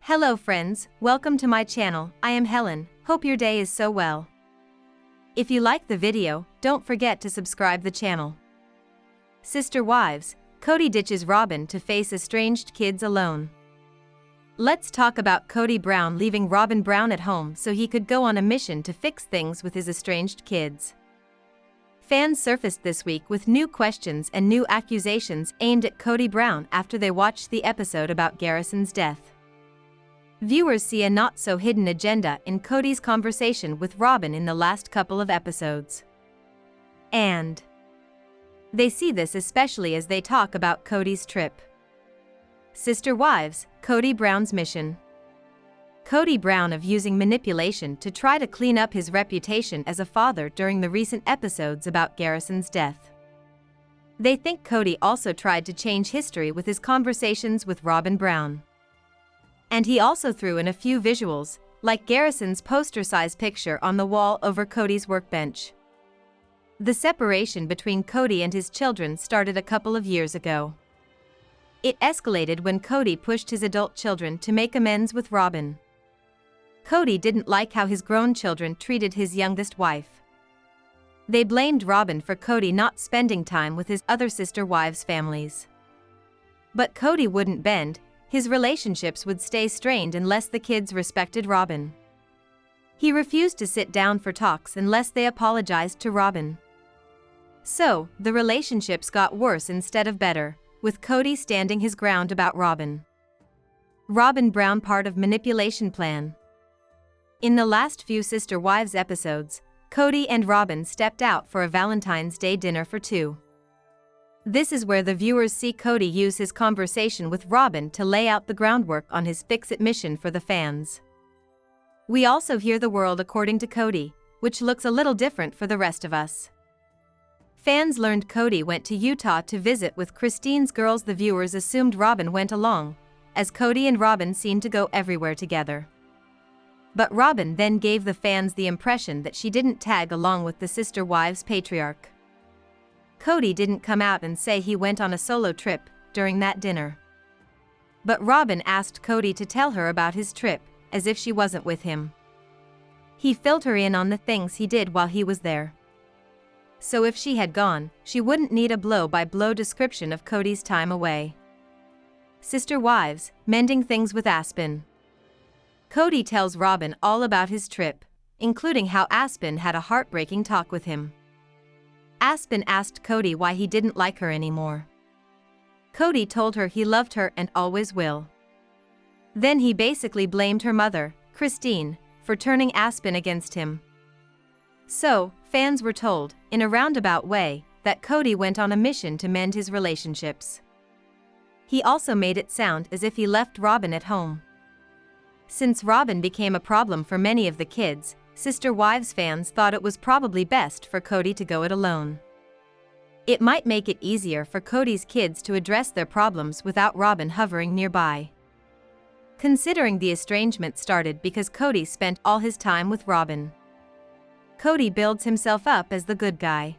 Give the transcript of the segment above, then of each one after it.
Hello friends, welcome to my channel. I am Helen, hope your day is so well. If you like the video, don't forget to subscribe the channel. Sister Wives, Kody ditches Robyn to face estranged kids alone. Let's talk about Kody Brown leaving Robyn Brown at home so he could go on a mission to fix things with his estranged kids. Fans surfaced this week with new questions and new accusations aimed at Kody Brown after they watched the episode about Garrison's death. Viewers see a not-so-hidden agenda in Kody's conversation with Robyn in the last couple of episodes. And they see this especially as they talk about Kody's trip. Sister Wives, Kody Brown's mission. Kody Brown of using manipulation to try to clean up his reputation as a father during the recent episodes about Garrison's death. They think Kody also tried to change history with his conversations with Robyn Brown. And he also threw in a few visuals, like Garrison's poster-size picture on the wall over Kody's workbench. The separation between Kody and his children started a couple of years ago. It escalated when Kody pushed his adult children to make amends with Robyn. Kody didn't like how his grown children treated his youngest wife. They blamed Robyn for Kody not spending time with his other sister wives' families. But Kody wouldn't bend. His relationships would stay strained unless the kids respected Robyn. He refused to sit down for talks unless they apologized to Robyn. So, the relationships got worse instead of better, with Kody standing his ground about Robyn. Robyn Brown part of manipulation plan. In the last few Sister Wives episodes, Kody and Robyn stepped out for a Valentine's Day dinner for two. This is where the viewers see Kody use his conversation with Robyn to lay out the groundwork on his fix-it mission for the fans. We also hear the world according to Kody, which looks a little different for the rest of us. Fans learned Kody went to Utah to visit with Christine's girls. The viewers assumed Robyn went along, as Kody and Robyn seemed to go everywhere together. But Robyn then gave the fans the impression that she didn't tag along with the Sister Wives patriarch. Kody didn't come out and say he went on a solo trip during that dinner. But Robyn asked Kody to tell her about his trip, as if she wasn't with him. He filled her in on the things he did while he was there. So if she had gone, she wouldn't need a blow-by-blow description of Kody's time away. Sister Wives, mending things with Aspen. Kody tells Robyn all about his trip, including how Aspen had a heartbreaking talk with him. Aspen asked Kody why he didn't like her anymore. Kody told her he loved her and always will. Then he basically blamed her mother, Christine, for turning Aspen against him. So, fans were told, in a roundabout way, that Kody went on a mission to mend his relationships. He also made it sound as if he left Robyn at home. Since Robyn became a problem for many of the kids, Sister Wives fans thought it was probably best for Kody to go it alone. It might make it easier for Kody's kids to address their problems without Robyn hovering nearby. Considering the estrangement started because Kody spent all his time with Robyn. Kody builds himself up as the good guy.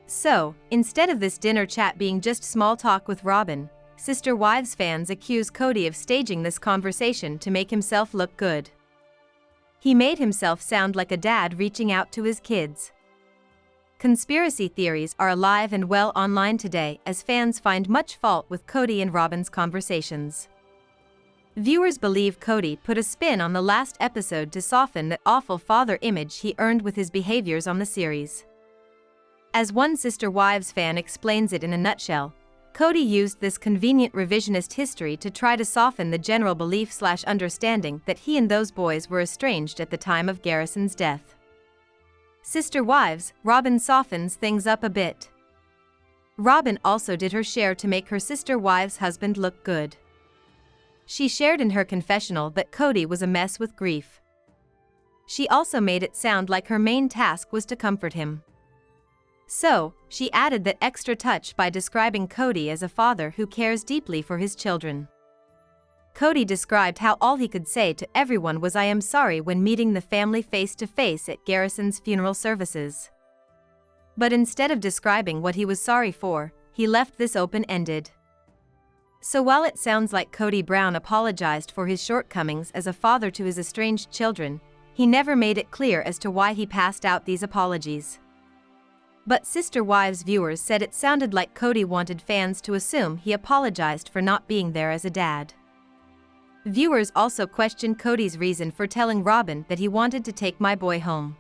So, instead of this dinner chat being just small talk with Robyn, Sister Wives fans accuse Kody of staging this conversation to make himself look good. He made himself sound like a dad reaching out to his kids. Conspiracy theories are alive and well online today as fans find much fault with Kody and Robyn's conversations. Viewers believe Kody put a spin on the last episode to soften that awful father image he earned with his behaviors on the series. As one Sister Wives fan explains it in a nutshell, Kody used this convenient revisionist history to try to soften the general belief/understanding that he and those boys were estranged at the time of Garrison's death. Sister Wives, Robyn softens things up a bit. Robyn also did her share to make her Sister Wives' husband look good. She shared in her confessional that Kody was a mess with grief. She also made it sound like her main task was to comfort him. So, she added that extra touch by describing Kody as a father who cares deeply for his children. Kody described how all he could say to everyone was "I am sorry" when meeting the family face-to-face at Garrison's funeral services. But instead of describing what he was sorry for, he left this open-ended. So while it sounds like Kody Brown apologized for his shortcomings as a father to his estranged children, he never made it clear as to why he passed out these apologies. But Sister Wives viewers said it sounded like Kody wanted fans to assume he apologized for not being there as a dad. Viewers also questioned Kody's reason for telling Robyn that he wanted to take my boy home.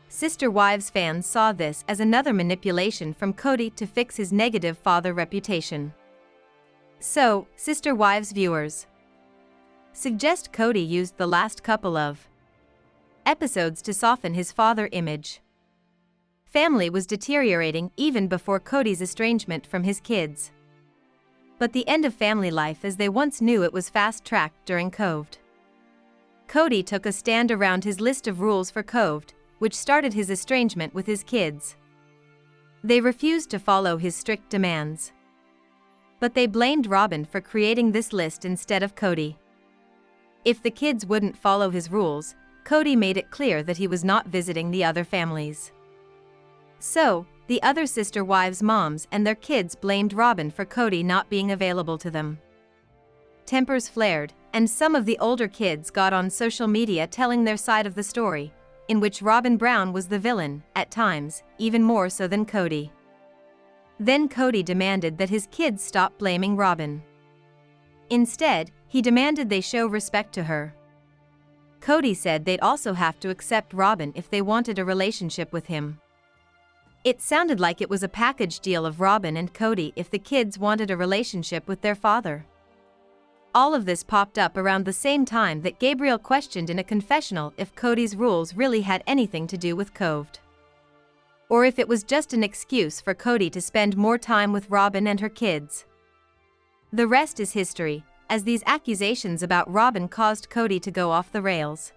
Sister Wives fans saw this as another manipulation from Kody to fix his negative father reputation. So, Sister Wives viewers suggest Kody used the last couple of episodes to soften his father image. Family was deteriorating even before Kody's estrangement from his kids. But the end of family life as they once knew it was fast-tracked during Confront. Kody took a stand around his list of rules for Confront, which started his estrangement with his kids. They refused to follow his strict demands. But they blamed Robyn for creating this list instead of Kody. If the kids wouldn't follow his rules, Kody made it clear that he was not visiting the other families. So, the other Sister Wives moms and their kids blamed Robyn for Kody not being available to them. Tempers flared, and some of the older kids got on social media telling their side of the story, in which Robyn Brown was the villain, at times, even more so than Kody. Then Kody demanded that his kids stop blaming Robyn. Instead, he demanded they show respect to her. Kody said they'd also have to accept Robyn if they wanted a relationship with him. It sounded like it was a package deal of Robyn and Kody if the kids wanted a relationship with their father. All of this popped up around the same time that Gabriel questioned in a confessional if Kody's rules really had anything to do with Confront, or if it was just an excuse for Kody to spend more time with Robyn and her kids. The rest is history, as these accusations about Robyn caused Kody to go off the rails.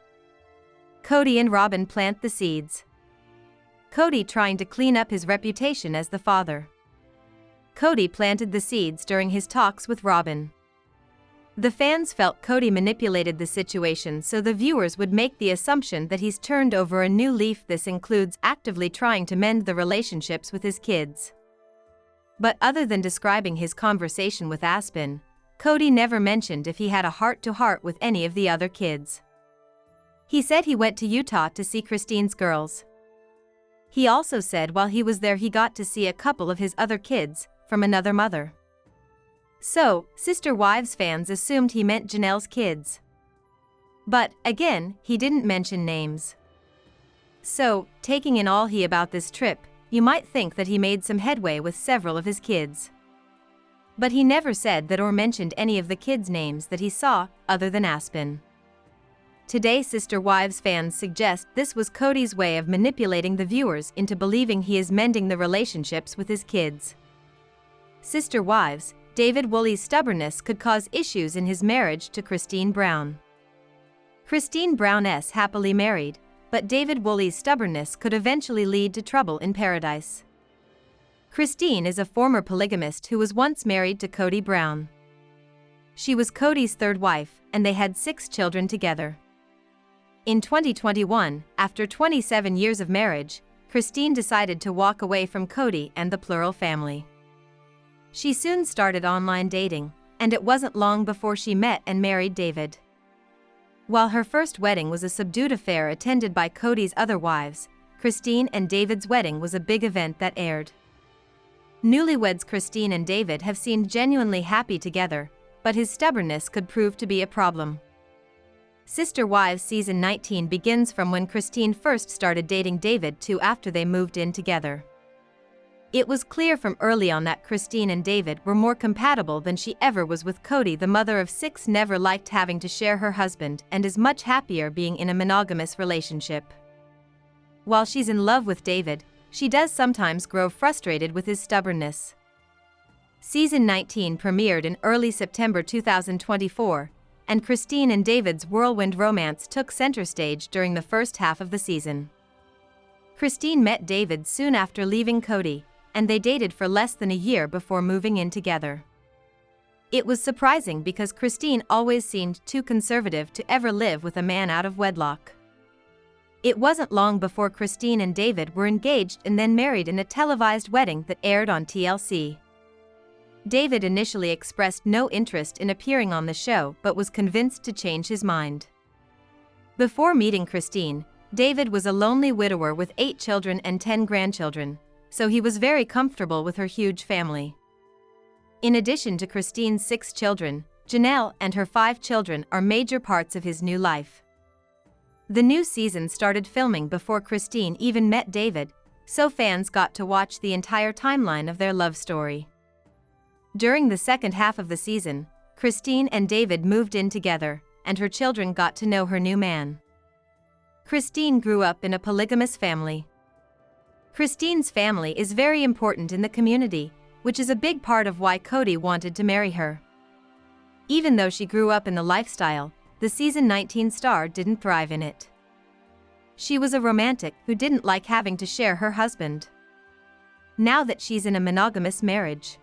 Kody and Robyn plant the seeds. Kody trying to clean up his reputation as the father. Kody planted the seeds during his talks with Robyn. The fans felt Kody manipulated the situation so the viewers would make the assumption that he's turned over a new leaf. This includes actively trying to mend the relationships with his kids. But other than describing his conversation with Aspen, Kody never mentioned if he had a heart-to-heart with any of the other kids. He said he went to Utah to see Christine's girls. He also said while he was there he got to see a couple of his other kids, from another mother. So, Sister Wives fans assumed he meant Janelle's kids. But, again, he didn't mention names. So, taking in all about this trip, you might think that he made some headway with several of his kids. But he never said that or mentioned any of the kids' names that he saw, other than Aspen. Today Sister Wives fans suggest this was Kody's way of manipulating the viewers into believing he is mending the relationships with his kids. Sister Wives, David Woolley's stubbornness could cause issues in his marriage to Christine Brown. Christine Brown is happily married, but David Woolley's stubbornness could eventually lead to trouble in paradise. Christine is a former polygamist who was once married to Kody Brown. She was Kody's third wife, and they had 6 children together. In 2021, after 27 years of marriage, Christine decided to walk away from Kody and the plural family. She soon started online dating, and it wasn't long before she met and married David. While her first wedding was a subdued affair attended by Kody's other wives, Christine and David's wedding was a big event that aired. Newlyweds Christine and David have seemed genuinely happy together, but his stubbornness could prove to be a problem. Sister Wives Season 19 begins from when Christine first started dating David to after they moved in together. It was clear from early on that Christine and David were more compatible than she ever was with Kody. The mother of 6 never liked having to share her husband and is much happier being in a monogamous relationship. While she's in love with David, she does sometimes grow frustrated with his stubbornness. Season 19 premiered in early September 2024, and Christine and David's whirlwind romance took center stage during the first half of the season. Christine met David soon after leaving Kody, and they dated for less than a year before moving in together. It was surprising because Christine always seemed too conservative to ever live with a man out of wedlock. It wasn't long before Christine and David were engaged and then married in a televised wedding that aired on TLC. David initially expressed no interest in appearing on the show but was convinced to change his mind. Before meeting Christine, David was a lonely widower with 8 children and 10 grandchildren, so he was very comfortable with her huge family. In addition to Christine's 6 children, Janelle and her 5 children are major parts of his new life. The new season started filming before Christine even met David, so fans got to watch the entire timeline of their love story. During the second half of the season, Christine and David moved in together, and her children got to know her new man. Christine grew up in a polygamous family. Christine's family is very important in the community, which is a big part of why Kody wanted to marry her. Even though she grew up in the lifestyle, the season 19 star didn't thrive in it. She was a romantic who didn't like having to share her husband. Now that she's in a monogamous marriage,